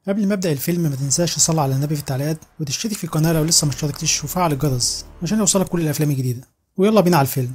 قبل ما ابدا الفيلم ما تنساش تصلي على النبي في التعليقات وتشترك في القناه لو لسه ما اشتركتش وفعل الجرس عشان يوصلك كل الافلام الجديده. ويلا بينا على الفيلم.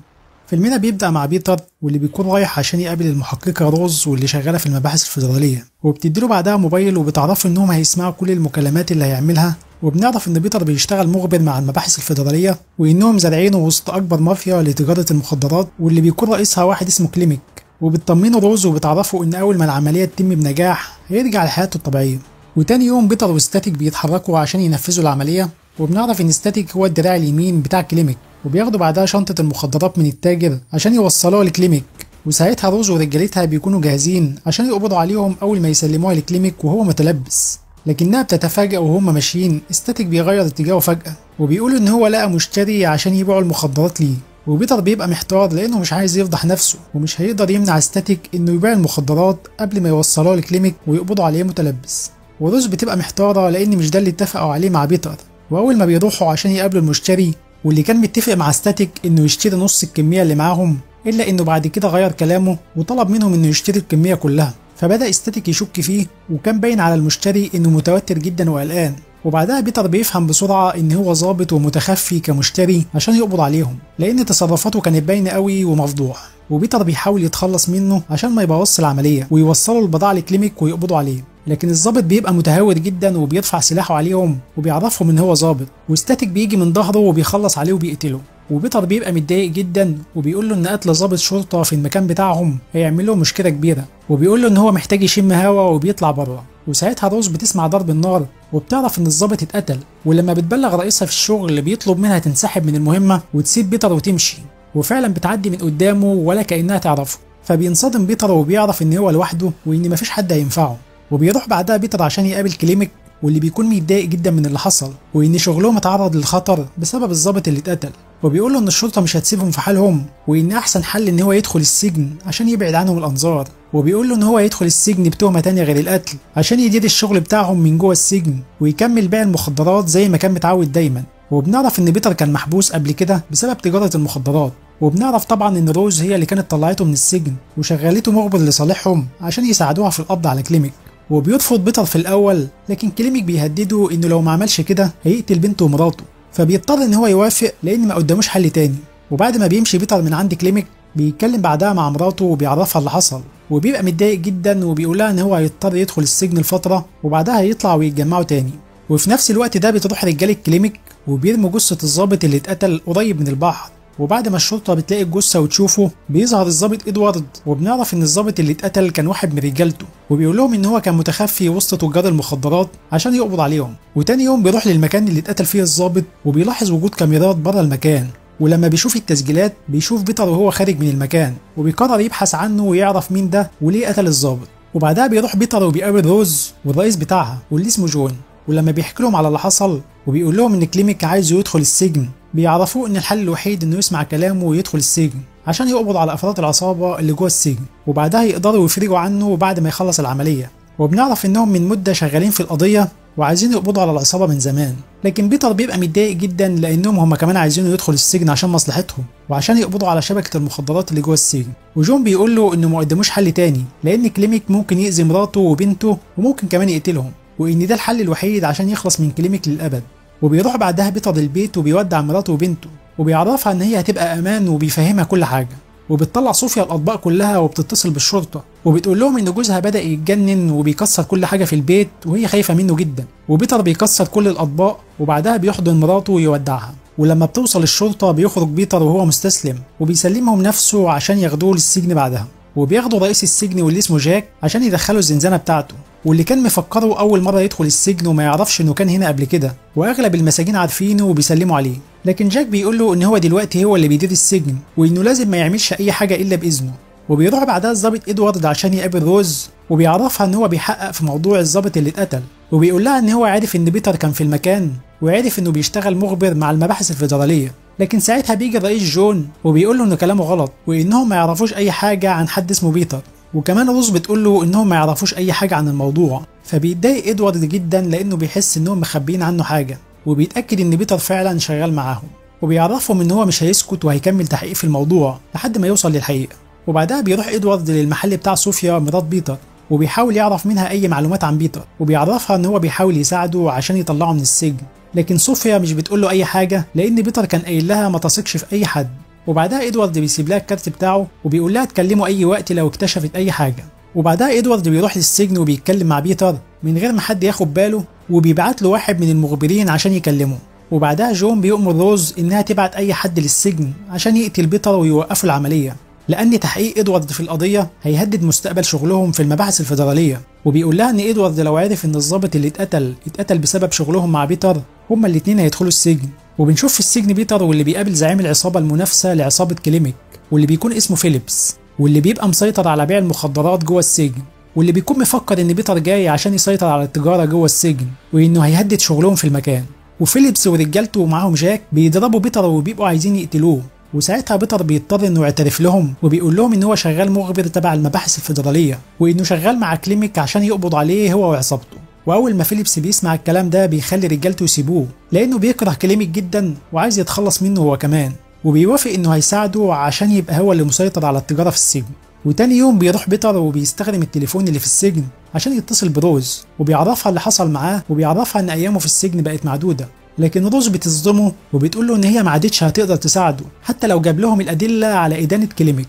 فيلمنا بيبدا مع بيتر واللي بيكون رايح عشان يقابل المحققه روز واللي شغاله في المباحث الفيدراليه، وبتديله بعدها موبايل وبتعرفه انهم هيسمعوا كل المكالمات اللي هيعملها، وبنعرف ان بيتر بيشتغل مخبر مع المباحث الفيدراليه وانهم زارعينه وسط اكبر مافيا لتجاره المخدرات واللي بيكون رئيسها واحد اسمه كليميك. وبتطمنه روز وبتعرفه ان اول ما العمليه تتم بنجاح هيرجع لحياته الطبيعيه. وتاني يوم بيتر وستاتيك بيتحركوا عشان ينفذوا العمليه، وبنعرف ان ستاتيك هو الدراع اليمين بتاع كليميك، وبياخدوا بعدها شنطه المخدرات من التاجر عشان يوصلوها لكليميك. وساعتها روز ورجالتها بيكونوا جاهزين عشان يقبضوا عليهم اول ما يسلموها لكليميك وهو متلبس، لكنها بتتفاجأ وهم ماشيين ستاتيك بيغير اتجاهه فجأة وبيقولوا ان هو لقى مشتري عشان يبيعوا المخدرات ليه. وبيتر بيبقى محتار لانه مش عايز يفضح نفسه ومش هيقدر يمنع ستاتيك انه يبيع المخدرات قبل ما يوصلوها لكليميك ويقبضوا عليه متلبس. وروز بتبقى محتاره لان مش ده اللي اتفقوا عليه مع بيتر. واول ما بيروحوا عشان يقابلوا المشتري واللي كان متفق مع ستاتيك انه يشتري نص الكميه اللي معاهم، الا انه بعد كده غير كلامه وطلب منهم انه يشتري الكميه كلها، فبدأ ستاتيك يشك فيه وكان باين على المشتري انه متوتر جدا وقلقان. وبعدها بيتر بيفهم بسرعه ان هو ظابط ومتخفي كمشتري عشان يقبض عليهم لان تصرفاته كانت باينه قوي ومفضوح. وبيتر بيحاول يتخلص منه عشان ما يبوظش العمليه ويوصلوا البضاعه لكليميك ويقبضوا عليه، لكن الظابط بيبقى متهور جدا وبيرفع سلاحه عليهم وبيعرفهم ان هو ظابط، وستاتيك بيجي من ظهره وبيخلص عليه وبيقتله. وبيتر بيبقى متضايق جدا وبيقول له ان قتل ظابط شرطه في المكان بتاعهم هيعمل له مشكله كبيره، وبيقول له ان هو محتاج يشم هوا وبيطلع بره. وساعتها روز بتسمع ضرب النار وبتعرف ان الظابط اتقتل، ولما بتبلغ رئيسها في الشغل بيطلب منها تنسحب من المهمه وتسيب بيتر وتمشي، وفعلا بتعدي من قدامه ولا كانها تعرفه. فبينصدم بيتر وبيعرف ان هو لوحده وان مفيش حد هينفعه. وبيروح بعدها بيتر عشان يقابل كليميك واللي بيكون متضايق جدا من اللي حصل وان شغلهم اتعرض للخطر بسبب الظابط اللي اتقتل، وبيقول له ان الشرطه مش هتسيبهم في حالهم وان احسن حل ان هو يدخل السجن عشان يبعد عنهم الانظار. وبيقول له ان هو يدخل السجن بتهمه تانية غير القتل عشان يدير الشغل بتاعهم من جوه السجن ويكمل بيع المخدرات زي ما كان متعود دايما. وبنعرف ان بيتر كان محبوس قبل كده بسبب تجاره المخدرات، وبنعرف طبعا ان روز هي اللي كانت طلعته من السجن وشغلته مخبر لصالحهم عشان يساعدوها في القبض على كليميك. وبيرفض بيتر في الاول لكن كليميك بيهدده انه لو ما عملش كده هيقتل بنته ومراته، فبيضطر ان هو يوافق لان ما قداموش حل تاني. وبعد ما بيمشي بيتر من عند كليميك بيتكلم بعدها مع مراته وبيعرفها اللي حصل، وبيبقى متضايق جدا وبيقولها ان هو هيضطر يدخل السجن لفتره وبعدها هيطلع ويتجمعوا تاني. وفي نفس الوقت ده بتروح رجاله كليميك وبيرموا جثه الضابط اللي اتقتل قريب من البحر، وبعد ما الشرطه بتلاقي الجثه وتشوفه بيظهر الضابط ادوارد، وبنعرف ان الضابط اللي اتقتل كان واحد من رجالته، وبيقول لهم ان هو كان متخفي وسط تجار المخدرات عشان يقبض عليهم. وتاني يوم بيروح للمكان اللي اتقتل فيه الضابط وبيلاحظ وجود كاميرات بره المكان، ولما بيشوف التسجيلات بيشوف بيتر وهو خارج من المكان وبيقرر يبحث عنه ويعرف مين ده وليه قتل الضابط. وبعدها بيروح بيتر وبيقابل روز والرئيس بتاعها واللي اسمه جون، ولما بيحكي لهم على اللي حصل وبيقول لهم ان كليميك عايزه يدخل السجن بيعرفوه ان الحل الوحيد انه يسمع كلامه ويدخل السجن عشان يقبض على افراد العصابه اللي جوه السجن، وبعدها يقدروا يفرجوا عنه بعد ما يخلص العمليه. وبنعرف انهم من مده شغالين في القضيه وعايزين يقبضوا على العصابه من زمان، لكن بيتر بيبقى متضايق جدا لانهم هم كمان عايزينه يدخل السجن عشان مصلحتهم وعشان يقبضوا على شبكه المخدرات اللي جوه السجن. وجون بيقول له انه ما قدموش حل تاني لان كليميك ممكن يأذي مراته وبنته وممكن كمان يقتلهم، وان ده الحل الوحيد عشان يخلص من كليميك للابد. وبيروح بعدها بيتر البيت وبيودع مراته وبنته وبيعرفها ان هي هتبقى امان وبيفهمها كل حاجه، وبتطلع صوفيا الاطباق كلها وبتتصل بالشرطه وبتقول لهم ان جوزها بدأ يتجنن وبيكسر كل حاجه في البيت وهي خايفه منه جدا. وبيتر بيكسر كل الاطباق وبعدها بيحضن مراته ويودعها، ولما بتوصل الشرطه بيخرج بيتر وهو مستسلم وبيسلمهم نفسه عشان ياخدوه للسجن بعدها، وبياخدوا رئيس السجن واللي اسمه جاك عشان يدخله الزنزانه بتاعته، واللي كان مفكره اول مره يدخل السجن وما يعرفش انه كان هنا قبل كده، واغلب المساجين عارفينه وبيسلموا عليه. لكن جاك بيقول له ان هو دلوقتي هو اللي بيدير السجن وانه لازم ما يعملش اي حاجه الا باذنه. وبيروح بعدها الضابط ادوارد عشان يقابل روز وبيعرفها ان هو بيحقق في موضوع الضابط اللي اتقتل، وبيقول لها ان هو عارف ان بيتر كان في المكان وعارف انه بيشتغل مخبر مع المباحث الفيدراليه. لكن ساعتها بيجي الرئيس جون وبيقول له ان كلامه غلط وانهم ما يعرفوش اي حاجه عن حد اسمه بيتر، وكمان روز بتقول له انهم ما يعرفوش اي حاجه عن الموضوع. فبيتضايق ادوارد جدا لانه بيحس انهم مخبيين عنه حاجه، وبيتاكد ان بيتر فعلا شغال معاهم، وبيعرفهم ان هو مش هيسكت وهيكمل تحقيق في الموضوع لحد ما يوصل للحقيقه. وبعدها بيروح ادوارد للمحل بتاع صوفيا مرات بيتر وبيحاول يعرف منها اي معلومات عن بيتر، وبيعرفها ان هو بيحاول يساعده عشان يطلعه من السجن. لكن صوفيا مش بتقول له اي حاجه لان بيتر كان قايل لها ما تثقش في اي حد. وبعدها ادوارد بيسيب لها الكارت بتاعه وبيقول لها تكلمه اي وقت لو اكتشفت اي حاجه. وبعدها ادوارد بيروح للسجن وبيتكلم مع بيتر من غير ما حد ياخد باله، وبيبعت له واحد من المخبرين عشان يكلمه. وبعدها جون بيؤمر روز انها تبعت اي حد للسجن عشان يقتل بيتر ويوقفوا العمليه، لان تحقيق ادوارد في القضيه هيهدد مستقبل شغلهم في المباحث الفيدراليه. وبيقول لها ان ادوارد لو عرف ان الضابط اللي اتقتل بسبب شغلهم مع بيتر، هما الاتنين هيدخلوا السجن. وبنشوف في السجن بيتر واللي بيقابل زعيم العصابه المنافسه لعصابه كليميك، واللي بيكون اسمه فيليبس، واللي بيبقى مسيطر على بيع المخدرات جوه السجن، واللي بيكون مفكر ان بيتر جاي عشان يسيطر على التجاره جوه السجن وانه هيهدد شغلهم في المكان. وفيليبس ورجالته ومعاهم جاك بيضربوا بيتر وبيبقوا عايزين يقتلوه. وساعتها بيتر بيضطر انه يعترف لهم وبيقول لهم ان هو شغال مخبر تبع المباحث الفيدراليه، وانه شغال مع كليميك عشان يقبض عليه هو وعصابته. واول ما فيليبس بيسمع الكلام ده بيخلي رجالته يسيبوه لانه بيكره كليميك جدا وعايز يتخلص منه هو كمان، وبيوافق انه هيساعده عشان يبقى هو اللي مسيطر على التجاره في السجن. وتاني يوم بيروح بيتر وبيستخدم التليفون اللي في السجن عشان يتصل بروز وبيعرفها اللي حصل معاه، وبيعرفها ان ايامه في السجن بقت معدوده. لكن روز بتصدمه وبتقول له ان هي ما عادتش هتقدر تساعده حتى لو جاب لهم الادله على ادانه كليميك.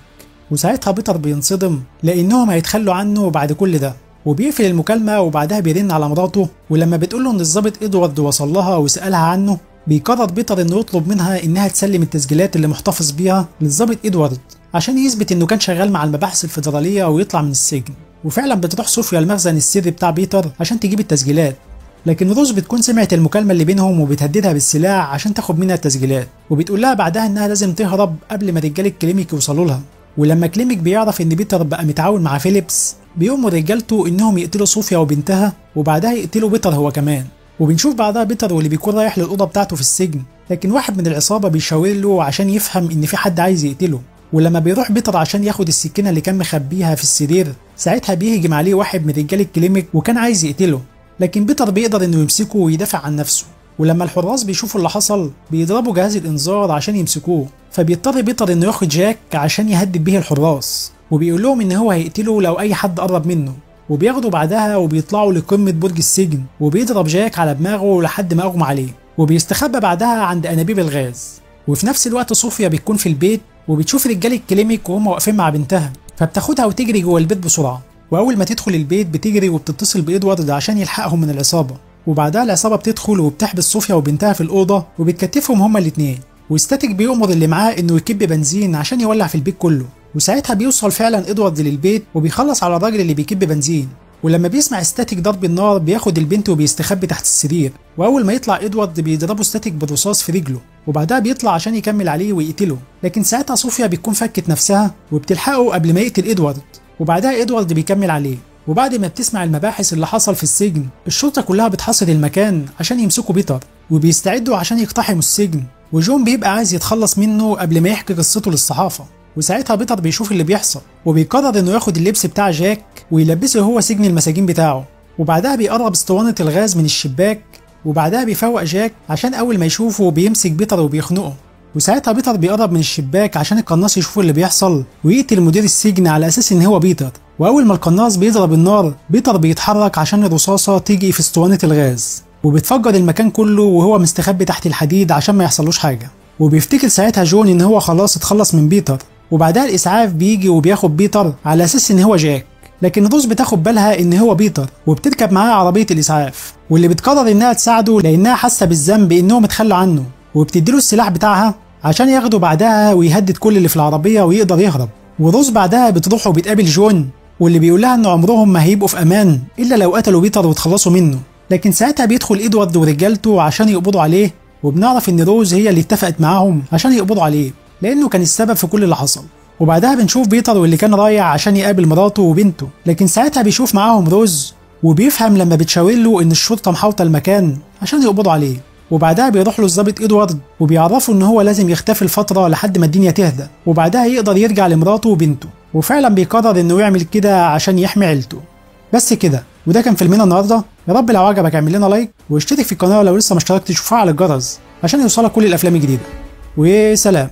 وساعتها بيتر بينصدم لانهم هيتخلوا عنه بعد كل ده، وبيقفل المكالمه وبعدها بيرن على مراته. ولما بتقول له ان الضابط ادوارد وصل لها وسالها عنه، بيقرر بيتر انه يطلب منها انها تسلم التسجيلات اللي محتفظ بيها للضابط ادوارد عشان يثبت انه كان شغال مع المباحث الفيدراليه ويطلع من السجن. وفعلا بتروح صوفيا المخزن السري بتاع بيتر عشان تجيب التسجيلات، لكن روز بتكون سمعت المكالمه اللي بينهم وبتهددها بالسلاح عشان تاخد منها التسجيلات، وبتقول لها بعدها انها لازم تهرب قبل ما رجاله كليميك يوصلوا لها. ولما كليميك بيعرف ان بيتر بقى متعاون مع فيليبس، بيأمر رجالته انهم يقتلوا صوفيا وبنتها وبعدها يقتلوا بيتر هو كمان. وبنشوف بعدها بيتر واللي بيكون رايح للأوضة بتاعته في السجن، لكن واحد من العصابة بيشاور له عشان يفهم إن في حد عايز يقتله. ولما بيروح بيتر عشان ياخد السكينة اللي كان مخبيها في السرير، ساعتها بيهجم عليه واحد من رجال الكليميك وكان عايز يقتله، لكن بيتر بيقدر إنه يمسكه ويدافع عن نفسه. ولما الحراس بيشوفوا اللي حصل بيضربوا جهاز الإنذار عشان يمسكوه، فبيضطر بيتر إنه ياخد جاك عشان يهدد به الحراس، وبيقول لهم إن هو هيقتله لو أي حد قرب منه. وبياخدوا بعدها وبيطلعوا لقمة برج السجن، وبيضرب جاك على دماغه لحد ما أغمى عليه، وبيستخبى بعدها عند أنابيب الغاز. وفي نفس الوقت صوفيا بتكون في البيت وبتشوف رجال الكليميك وهم واقفين مع بنتها، فبتاخدها وتجري جوه البيت بسرعة. وأول ما تدخل البيت بتجري وبتتصل بإدوارد عشان يلحقهم من العصابة، وبعدها العصابة بتدخل وبتحبس صوفيا وبنتها في الأوضة وبتكتفهم هما الاتنين. وستاتيك بيأمر اللي معاه إنه يكب بنزين عشان يولع في البيت كله، وساعتها بيوصل فعلا ادوارد للبيت وبيخلص على الراجل اللي بيكب بنزين. ولما بيسمع ستاتيك ضرب النار بياخد البنت وبيستخبي تحت السرير، واول ما يطلع ادوارد بيضربه ستاتيك بالرصاص في رجله، وبعدها بيطلع عشان يكمل عليه ويقتله. لكن ساعتها صوفيا بتكون فكت نفسها وبتلحقه قبل ما يقتل ادوارد، وبعدها ادوارد بيكمل عليه. وبعد ما بتسمع المباحث اللي حصل في السجن، الشرطه كلها بتحاصر المكان عشان يمسكوا بيتر وبيستعدوا عشان يقتحموا السجن، وجون بيبقى عايز يتخلص منه قبل ما يحكي قصته للصحافه. وساعتها بيتر بيشوف اللي بيحصل وبيقرر انه ياخد اللبس بتاع جاك ويلبسه هو سجن المساجين بتاعه، وبعدها بيقرب اسطوانه الغاز من الشباك، وبعدها بيفوق جاك عشان اول ما يشوفه بيمسك بيتر وبيخنقه. وساعتها بيتر بيقرب من الشباك عشان القناص يشوف اللي بيحصل ويقتل مدير السجن على اساس ان هو بيتر. واول ما القناص بيضرب النار، بيتر بيتحرك عشان الرصاصه تيجي في اسطوانه الغاز وبتفجر المكان كله وهو مستخبي تحت الحديد عشان ما يحصلوش حاجه. وبيفتكر ساعتها جون ان هو خلاص اتخلص من بيتر، وبعدها الاسعاف بيجي وبياخد بيتر على اساس ان هو جاك، لكن روز بتاخد بالها ان هو بيتر وبتركب معاه عربيه الاسعاف، واللي بتقرر انها تساعده لانها حاسه بالذنب انهم اتخلوا عنه، وبتديله السلاح بتاعها عشان ياخده بعدها ويهدد كل اللي في العربيه ويقدر يهرب. وروز بعدها بتروح وبتقابل جون، واللي بيقول لها ان عمرهم ما هيبقوا في امان الا لو قتلوا بيتر وتخلصوا منه. لكن ساعتها بيدخل ادوارد ورجالته عشان يقبضوا عليه، وبنعرف ان روز هي اللي اتفقت معاهم عشان يقبضوا عليه لانه كان السبب في كل اللي حصل. وبعدها بنشوف بيتر واللي كان رايح عشان يقابل مراته وبنته، لكن ساعتها بيشوف معاهم روز وبيفهم لما بتشاور له ان الشرطه محاوطه المكان عشان يقبضوا عليه. وبعدها بيروح له الضابط ادوارد وبيعرفه ان هو لازم يختفي لفتره لحد ما الدنيا تهدى، وبعدها يقدر يرجع لمراته وبنته، وفعلا بيقرر انه يعمل كده عشان يحمي عيلته. بس كده، وده كان فيلمنا النهارده. يا رب لو عجبك اعمل لنا لايك واشترك في القناه لو لسه ما اشتركتش وفعل الجرس عشان يوصلك كل الافلام الجديده. وسلام.